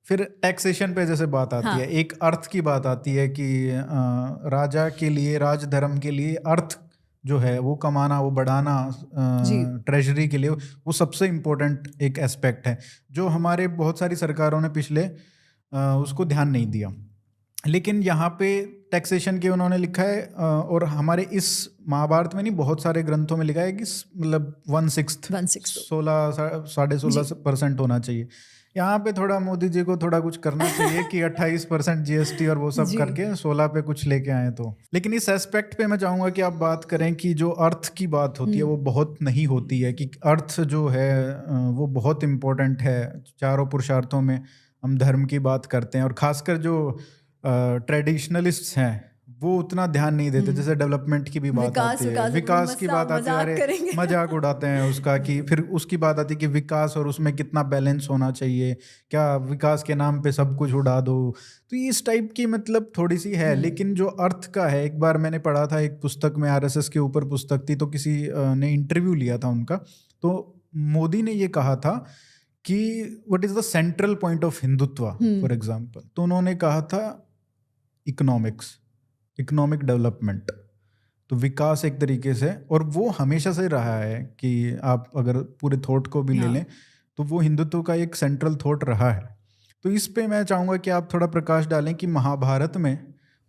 फिर टैक्सेशन पे जैसे बात आती हाँ है, एक अर्थ की बात आती है कि राजा के लिए, राजधर्म के लिए अर्थ जो है वो कमाना, वो बढ़ाना, जी ट्रेजरी के लिए वो सबसे इम्पोर्टेंट एक एस्पेक्ट है, जो हमारे बहुत सारी सरकारों ने पिछले उसको ध्यान नहीं दिया। लेकिन यहाँ पे टैक्सेशन के उन्होंने लिखा है, और हमारे इस महाभारत में नहीं, बहुत सारे ग्रंथों में लिखा है कि मतलब 1/6 1/6 16-16.5% होना चाहिए। यहाँ पे थोड़ा मोदी जी को थोड़ा कुछ करना चाहिए कि 28% जीएसटी और वो सब जी करके 16 पे कुछ लेके आए तो। लेकिन इस एस्पेक्ट पे मैं चाहूँगा कि आप बात करें कि जो अर्थ की बात होती है वो बहुत नहीं होती है, कि अर्थ जो है वो बहुत इम्पोर्टेंट है। चारों पुरुषार्थों में हम धर्म की बात करते हैं, और खासकर जो ट्रेडिशनलिस्ट्स हैं वो उतना ध्यान नहीं देते। जैसे डेवलपमेंट की भी बात विकास आती है, विकास विकास की बात आती है, मजाक अरे करेंगे मजाक उड़ाते हैं उसका, कि फिर उसकी बात आती है कि विकास और उसमें कितना बैलेंस होना चाहिए, क्या विकास के नाम पे सब कुछ उड़ा दो। तो इस टाइप की मतलब थोड़ी सी है। लेकिन जो अर्थ का है, एक बार मैंने पढ़ा था एक पुस्तक में, आरएसएस के ऊपर पुस्तक थी, तो किसी ने इंटरव्यू लिया था उनका, तो मोदी ने ये कहा था कि what is the central point of Hindutva for example, तो उन्होंने कहा था इकोनॉमिक डेवलपमेंट, तो विकास एक तरीके से, और वो हमेशा से रहा है कि आप अगर पूरे थॉट को भी ले लें तो वो हिंदुत्व का एक सेंट्रल थॉट रहा है। तो इस पे मैं चाहूँगा कि आप थोड़ा प्रकाश डालें कि महाभारत में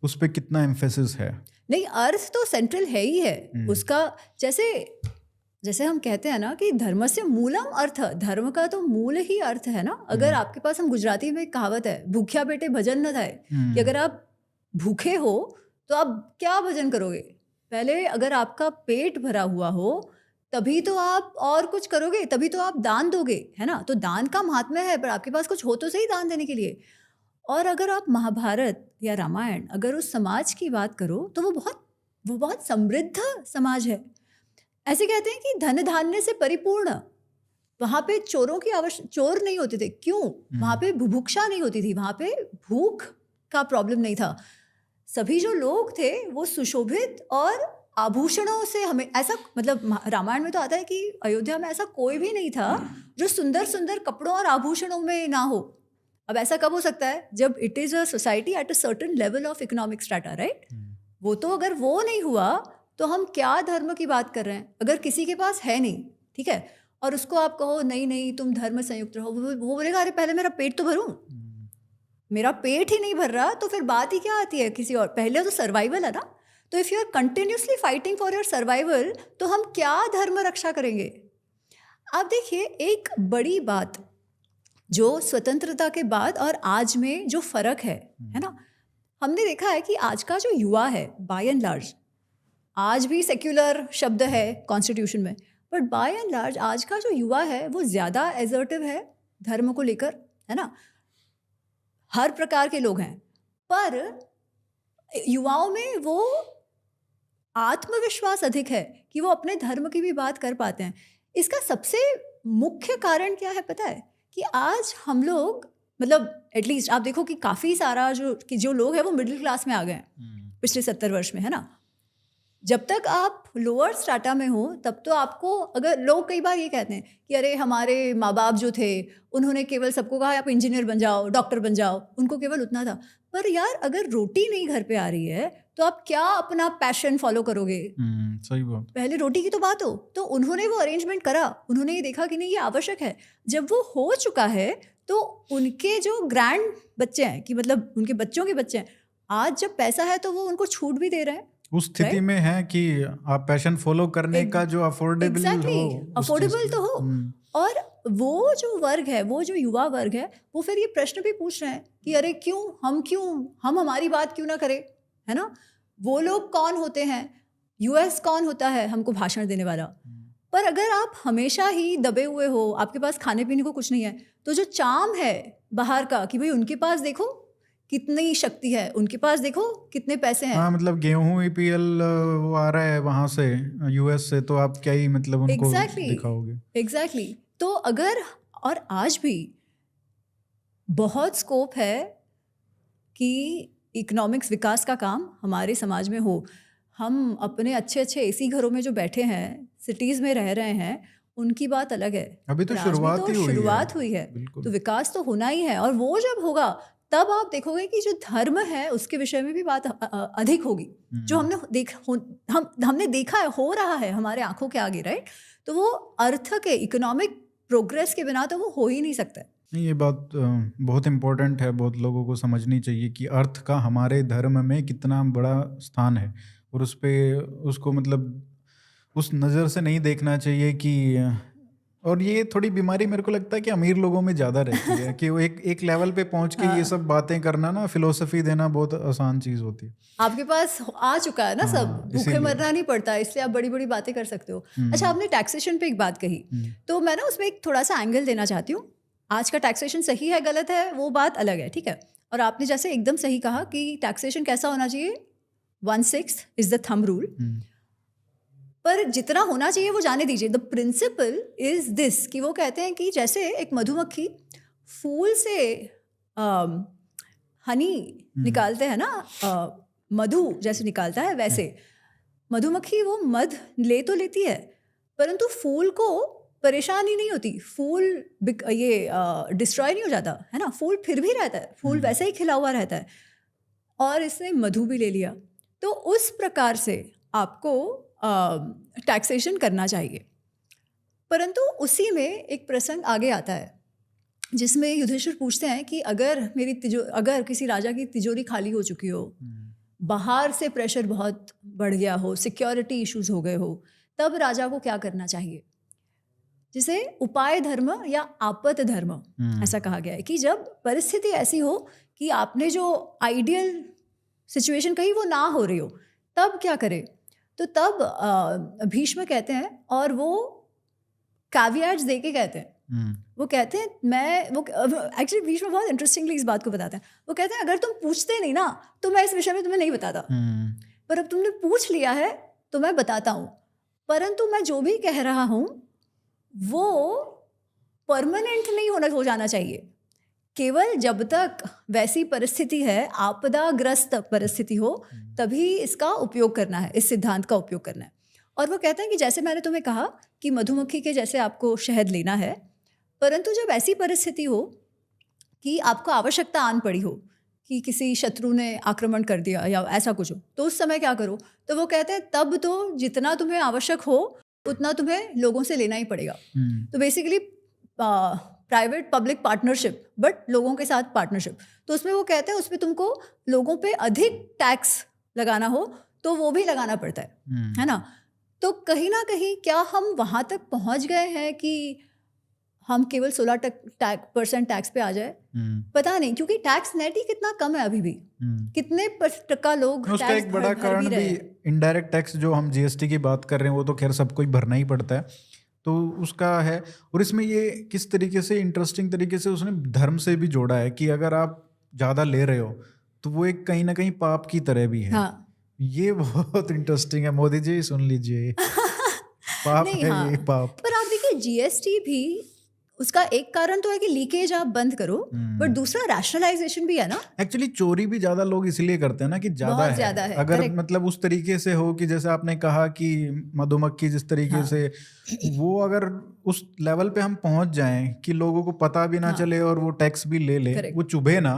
उस पे कितना एम्फेसिस है। नहीं, अर्थ तो सेंट्रल है ही है उसका। जैसे जैसे हम कहते हैं ना कि धर्मस्य मूलम अर्थ, धर्म का तो मूल ही अर्थ है ना। अगर आपके पास, हम गुजराती में एक कहावत है, भूख्या पेटे भजन न थाए, कि अगर आप भूखे हो तो आप क्या भजन करोगे। पहले अगर आपका पेट भरा हुआ हो तभी तो आप और कुछ करोगे, तभी तो आप दान दोगे, है ना। तो दान का महात्म्य है, पर आपके पास कुछ हो तो सही दान देने के लिए। और अगर आप महाभारत या रामायण, अगर उस समाज की बात करो तो वो बहुत समृद्ध समाज है। ऐसे कहते हैं कि धन धान्य से परिपूर्ण, वहां पे चोरों की चोर नहीं होते थे। क्यों? वहां पे बुभुक्षा नहीं होती थी, वहां पे भूख का प्रॉब्लम नहीं था। सभी जो लोग थे वो सुशोभित और आभूषणों से, हमें ऐसा मतलब रामायण में तो आता है कि अयोध्या में ऐसा कोई भी नहीं था जो सुंदर सुंदर कपड़ों और आभूषणों में ना हो। अब ऐसा कब हो सकता है? जब it is a society at a certain level of economic strata, right. वो तो अगर वो नहीं हुआ तो हम क्या धर्म की बात कर रहे हैं? अगर किसी के पास है नहीं, ठीक है, और उसको आप कहो नहीं नहीं तुम धर्म संयुक्त रहो, वो बोलेगा अरे पहले मेरा पेट तो भरूं, मेरा पेट ही नहीं भर रहा तो फिर बात ही क्या आती है किसी और। पहले तो सर्वाइवल है ना। तो if you are continuously fighting for your survival तो हम क्या धर्म रक्षा करेंगे? आप देखिए, एक बड़ी बात जो स्वतंत्रता के बाद और आज में जो फर्क है ना, हमने देखा है कि आज का जो युवा है बाय एंड लार्ज, आज भी सेक्युलर शब्द है कॉन्स्टिट्यूशन में, बट बाय एंड लार्ज आज का जो युवा है वो ज़्यादा एजर्टिव है धर्म को लेकर, है ना। हर प्रकार के लोग हैं, पर युवाओं में वो आत्मविश्वास अधिक है कि वो अपने धर्म की भी बात कर पाते हैं। इसका सबसे मुख्य कारण क्या है पता है? कि आज हम लोग, मतलब एटलीस्ट आप देखो कि काफ़ी सारा जो लोग हैं वो मिडिल क्लास में आ गए हैं पिछले 70 वर्ष में, है ना। जब तक आप लोअर स्ट्राटा में हो तब तो आपको, अगर लोग कई बार ये कहते हैं कि अरे हमारे माँ बाप जो थे उन्होंने केवल सबको कहा आप इंजीनियर बन जाओ, डॉक्टर बन जाओ, उनको केवल उतना था। पर यार अगर रोटी नहीं घर पे आ रही है तो आप क्या अपना पैशन फॉलो करोगे? सही बात। पहले रोटी की तो बात हो। तो उन्होंने वो अरेंजमेंट करा, उन्होंने ये देखा कि नहीं ये आवश्यक है। जब वो हो चुका है तो उनके जो ग्रैंड बच्चे हैं, कि मतलब उनके बच्चों के बच्चे हैं, आज जब पैसा है तो वो उनको छूट भी दे रहे हैं। उस स्थिति में है कि आप पैशन फॉलो करने का जो अफोर्डेबल एग्जैक्टली हो, अफोर्डेबल तो हो। और वो जो वर्ग है, वो जो युवा वर्ग है, वो फिर ये प्रश्न भी पूछ रहे हैं कि अरे क्यों हम हमारी बात क्यों ना करें, है ना। वो लोग कौन होते हैं, यूएस कौन होता है हमको भाषण देने वाला। पर अगर आप हमेशा ही दबे हुए हो, आपके पास खाने पीने को कुछ नहीं है, तो जो चार्म है बाहर का कि भाई उनके पास देखो कितनी शक्ति है, उनके पास देखो कितने पैसे हैं। हाँ, मतलब गेहूं ईपीएल वो आ रहा है वहां से, यूएस से, तो आप क्या ही मतलब उनको दिखाओगे। एग्जैक्टली। तो अगर, और आज भी बहुत स्कोप है कि इकोनॉमिक्स विकास का काम हमारे समाज में हो। हम अपने अच्छे अच्छे एसी घरों में जो बैठे हैं, सिटीज़ में रह रहे हैं, उनकी बात अलग है। अभी तो पर आज भी शुरुआत तो ही हुई है। शुरुआत हुई है, बिल्कुल। तो विकास तो होना ही है। और वो जब होगा तब आप देखोगे कि जो धर्म है उसके विषय में भी बात अधिक होगी, जो हमने देखा है, हो रहा है हमारे आंखों के आगे, राइट। तो वो अर्थ के इकोनॉमिक प्रोग्रेस के बिना तो वो हो ही नहीं सकता। नहीं, ये बात बहुत इम्पोर्टेंट है, बहुत लोगों को समझनी चाहिए कि अर्थ का हमारे धर्म में कितना बड़ा स्थान है, और उस पे उसको मतलब उस नज़र से नहीं देखना चाहिए कि और ये थोड़ी बीमारी मेरे को लगता है कि अमीर लोगों में ज़्यादा रहती है कि वो एक लेवल पे पहुंच के ये सब बातें करना ना, फिलोसफी देना बहुत आसान चीज़ होती है। आपके पास आ चुका है ना सब, हाँ, भूखे इसीलिए। मरना नहीं पड़ता, इसलिए आप बड़ी बड़ी बातें कर सकते हो। अच्छा, आपने टैक्सेशन पे एक बात कही, तो मैं ना उसमें एक थोड़ा सा एंगल देना चाहती हूँ। आज का टैक्सेशन सही है गलत है वो बात अलग है, ठीक है। और आपने जैसे एकदम सही कहा कि टैक्सेशन कैसा होना चाहिए, 1/6 इज द थंब रूल। पर जितना होना चाहिए वो जाने दीजिए। द प्रिंसिपल इज दिस कि वो कहते हैं कि जैसे एक मधुमक्खी फूल से हनी निकालते हैं ना, मधु जैसे निकालता है, वैसे मधुमक्खी वो मध ले तो लेती है, परंतु फूल को परेशानी नहीं होती, फूल ये डिस्ट्रॉय नहीं हो जाता है ना, फूल फिर भी रहता है, फूल वैसे ही खिला हुआ रहता है, और इसने मधु भी ले लिया। तो उस प्रकार से आपको टैक्सेशन करना चाहिए। परंतु उसी में एक प्रसंग आगे आता है जिसमें युधिष्ठिर पूछते हैं कि अगर किसी राजा की तिजोरी खाली हो चुकी हो, बाहर से प्रेशर बहुत बढ़ गया हो, सिक्योरिटी इश्यूज हो गए हो, तब राजा को क्या करना चाहिए, जिसे उपाय धर्म या आपत धर्म ऐसा कहा गया है। कि जब परिस्थिति ऐसी हो कि आपने जो आइडियल सिचुएशन कही वो ना हो रही हो, तब क्या करे। तो तब भीष्म कहते हैं, और वो कैवियट्स दे के कहते हैं, वो कहते हैं एक्चुअली भीष्म बहुत इंटरेस्टिंगली इस बात को बताते हैं। वो कहते हैं अगर तुम पूछते नहीं ना तो मैं इस विषय में तुम्हें नहीं बताता, पर अब तुमने पूछ लिया है तो मैं बताता हूँ। परंतु मैं जो भी कह रहा हूँ वो परमानेंट नहीं हो जाना चाहिए। केवल जब तक वैसी परिस्थिति है, आपदाग्रस्त परिस्थिति हो, तभी इसका उपयोग करना है, इस सिद्धांत का उपयोग करना है। और वो कहते हैं कि जैसे मैंने तुम्हें कहा कि मधुमक्खी के जैसे आपको शहद लेना है, परंतु जब ऐसी परिस्थिति हो कि आपको आवश्यकता आन पड़ी हो, कि किसी शत्रु ने आक्रमण कर दिया या ऐसा कुछ हो, तो उस समय क्या करो। तो वो कहते हैं तब तो जितना तुम्हें आवश्यक हो उतना तुम्हें लोगों से लेना ही पड़ेगा। तो basically private public partnership, but लोगों के साथ पार्टनरशिप। तो उसमें वो कहते हैं उसमें तुमको लोगों पे अधिक टैक्स लगाना हो तो वो भी लगाना पड़ता है ना। तो कहीं ना कहीं क्या हम वहाँ तक पहुँच गए हैं कि हम केवल 16% टैक्स पे आ जाए? पता नहीं, क्योंकि टैक्स नेट ही कितना कम है अभी भी। कितने % लोग उसका एक बड़ा कारण भी इनडायरेक्ट टैक्स जो हम जीएसटी की बात कर रहे हैं, वो तो खैर सबको ही भरना ही पड़ता है, तो उसका है। और इसमें ये किस तरीके से इंटरेस्टिंग तरीके से उसने धर्म से भी जोड़ा है कि अगर आप ज़्यादा ले रहे हो तो वो एक कहीं ना कहीं पाप की तरह भी है। हाँ। ये बहुत इंटरेस्टिंग है, मोदी जी सुन लीजिए। पाप नहीं, है हाँ। ये पाप। पर आप देखिए जीएसटी भी उसका एक कारण तो है कि लीकेज आप बंद करो, बट दूसरा रैशनलाइजेशन भी है ना। एक्चुअली चोरी भी ज्यादा लोग इसलिए करते हैं ना कि ज्यादा है। अगर correct. मतलब उस तरीके से हो कि जैसे आपने कहा कि मधुमक्खी जिस तरीके से वो अगर उस लेवल पे हम पहुंच जाएं कि लोगों को पता भी ना चले और वो टैक्स भी ले ले, वो चुभे ना।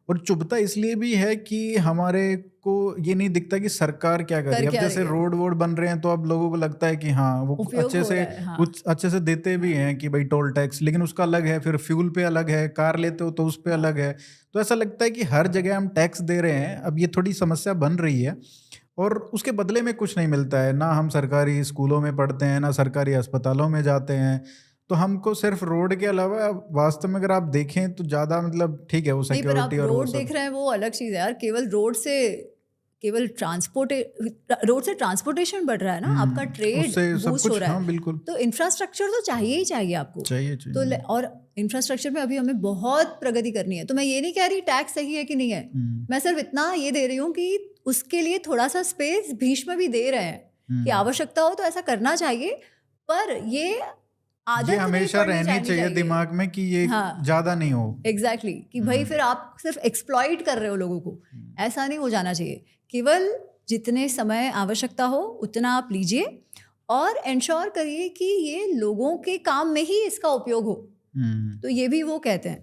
और चुभता इसलिए भी है कि हमारे को ये नहीं दिखता कि सरकार क्या कर रही है। अब जैसे रोड वोड बन रहे हैं तो अब लोगों को लगता है कि हाँ वो कुछ अच्छे से देते भी हैं कि भाई टोल टैक्स, लेकिन उसका अलग है, फिर फ्यूल पे अलग है, कार लेते हो तो उस पे अलग है। तो ऐसा लगता है कि हर जगह हम टैक्स दे रहे हैं। अब ये थोड़ी समस्या बन रही है और उसके बदले में कुछ नहीं मिलता है। ना हम सरकारी स्कूलों में पढ़ते हैं, ना सरकारी अस्पतालों में जाते हैं। तो हमको सिर्फ रोड के अलावा वास्तव में अगर आप देखें तो ज्यादा मतलब ठीक है वो सिक्योरिटी और रोड देख रहे हैं वो अलग चीज है यार। रोड से ट्रांसपोर्टेशन बढ़ रहा है ना, आपका ट्रेड बूस्ट हो रहा है। हाँ, बिल्कुल। तो इंफ्रास्ट्रक्चर तो चाहिए ही चाहिए आपको। चाहिए। तो और इंफ्रास्ट्रक्चर में अभी हमें बहुत प्रगति करनी है। तो मैं ये नहीं कह रही टैक्स सही है कि नहीं है, मैं सिर्फ इतना ये दे रही हूँ कि उसके लिए थोड़ा सा स्पेस भीष्म भी दे रहे हैं कि आवश्यकता हो तो ऐसा करना चाहिए, पर ये हमेशा रहनी चाहिए दिमाग में कि ये ज्यादा नहीं हो। एग्जैक्टली कि भाई फिर आप सिर्फ एक्सप्लॉइट कर रहे हो लोगों को, ऐसा नहीं हो जाना चाहिए। केवल जितने समय आवश्यकता हो उतना आप लीजिए और इंश्योर करिए कि ये लोगों के काम में ही इसका उपयोग हो। तो ये भी वो कहते हैं।